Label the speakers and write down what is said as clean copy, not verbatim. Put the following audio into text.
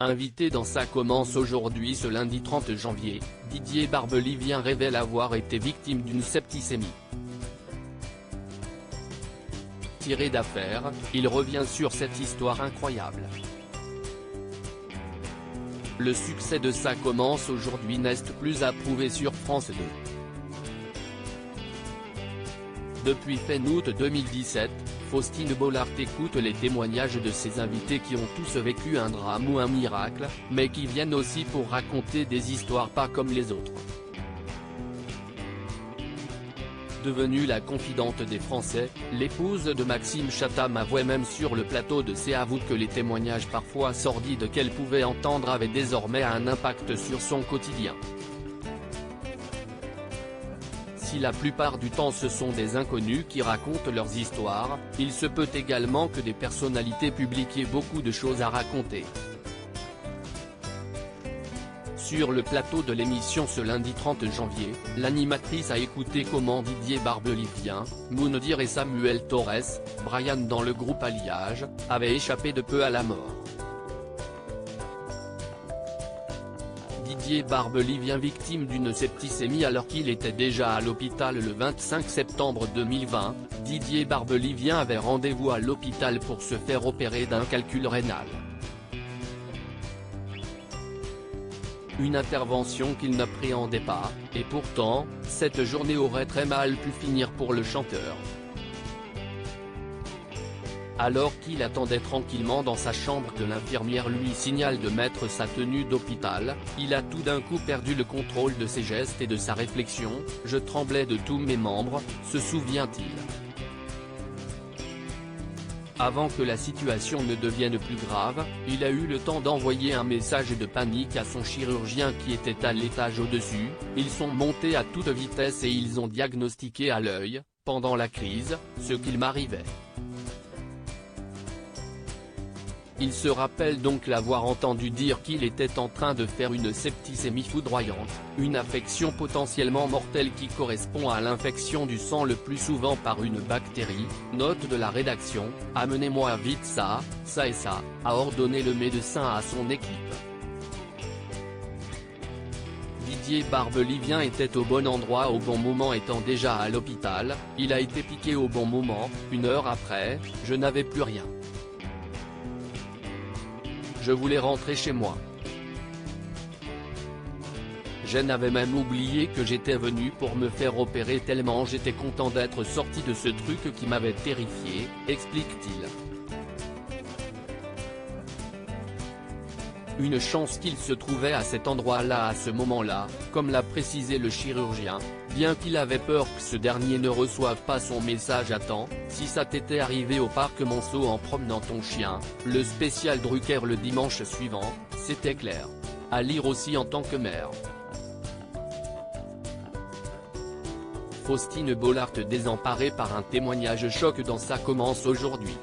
Speaker 1: Invité dans Ça commence aujourd'hui ce lundi 30 janvier, Didier Barbelivien révèle avoir été victime d'une septicémie. Tiré d'affaire, il revient sur cette histoire incroyable. Le succès de Ça commence aujourd'hui n'est plus à prouver sur France 2. Depuis fin août 2017, Faustine Bollard écoute les témoignages de ses invités qui ont tous vécu un drame ou un miracle, mais qui viennent aussi pour raconter des histoires pas comme les autres. Devenue la confidente des Français, l'épouse de Maxime Chatham avouait même sur le plateau de C'est à vous que les témoignages parfois sordides qu'elle pouvait entendre avaient désormais un impact sur son quotidien. Si la plupart du temps ce sont des inconnus qui racontent leurs histoires, il se peut également que des personnalités publiques aient beaucoup de choses à raconter. Sur le plateau de l'émission ce lundi 30 janvier, l'animatrice a écouté comment Didier Barbelivien, Moundir et Samuel Torres, Brian dans le groupe Alliage, avaient échappé de peu à la mort. Didier Barbelivien victime d'une septicémie alors qu'il était déjà à l'hôpital le 25 septembre 2020, Didier Barbelivien avait rendez-vous à l'hôpital pour se faire opérer d'un calcul rénal. Une intervention qu'il n'appréhendait pas, et pourtant, cette journée aurait très mal pu finir pour le chanteur. Alors qu'il attendait tranquillement dans sa chambre que l'infirmière lui signale de mettre sa tenue d'hôpital, il a tout d'un coup perdu le contrôle de ses gestes et de sa réflexion. « Je tremblais de tous mes membres », se souvient-il. Avant que la situation ne devienne plus grave, il a eu le temps d'envoyer un message de panique à son chirurgien qui était à l'étage au-dessus. Ils sont montés à toute vitesse et ils ont diagnostiqué à l'œil, pendant la crise, ce qu'il m'arrivait. Il se rappelle donc l'avoir entendu dire qu'il était en train de faire une septicémie foudroyante, une affection potentiellement mortelle qui correspond à l'infection du sang le plus souvent par une bactérie. Note de la rédaction, amenez-moi vite ça et ça, a ordonné le médecin à son équipe. Didier Barbelivien était au bon endroit au bon moment étant déjà à l'hôpital, il a été piqué au bon moment, 1 heure après, je n'avais plus rien. Je voulais rentrer chez moi. Je n'avais même oublié que j'étais venu pour me faire opérer tellement j'étais content d'être sorti de ce truc qui m'avait terrifié, explique-t-il. Une chance qu'il se trouvait à cet endroit-là à ce moment-là, comme l'a précisé le chirurgien, bien qu'il avait peur que ce dernier ne reçoive pas son message à temps. Si ça t'était arrivé au parc Monceau en promenant ton chien, le spécial Drucker le dimanche suivant, c'était clair. À lire aussi en tant que mère. Faustine Bollard désemparée par un témoignage choc dans Ça commence aujourd'hui.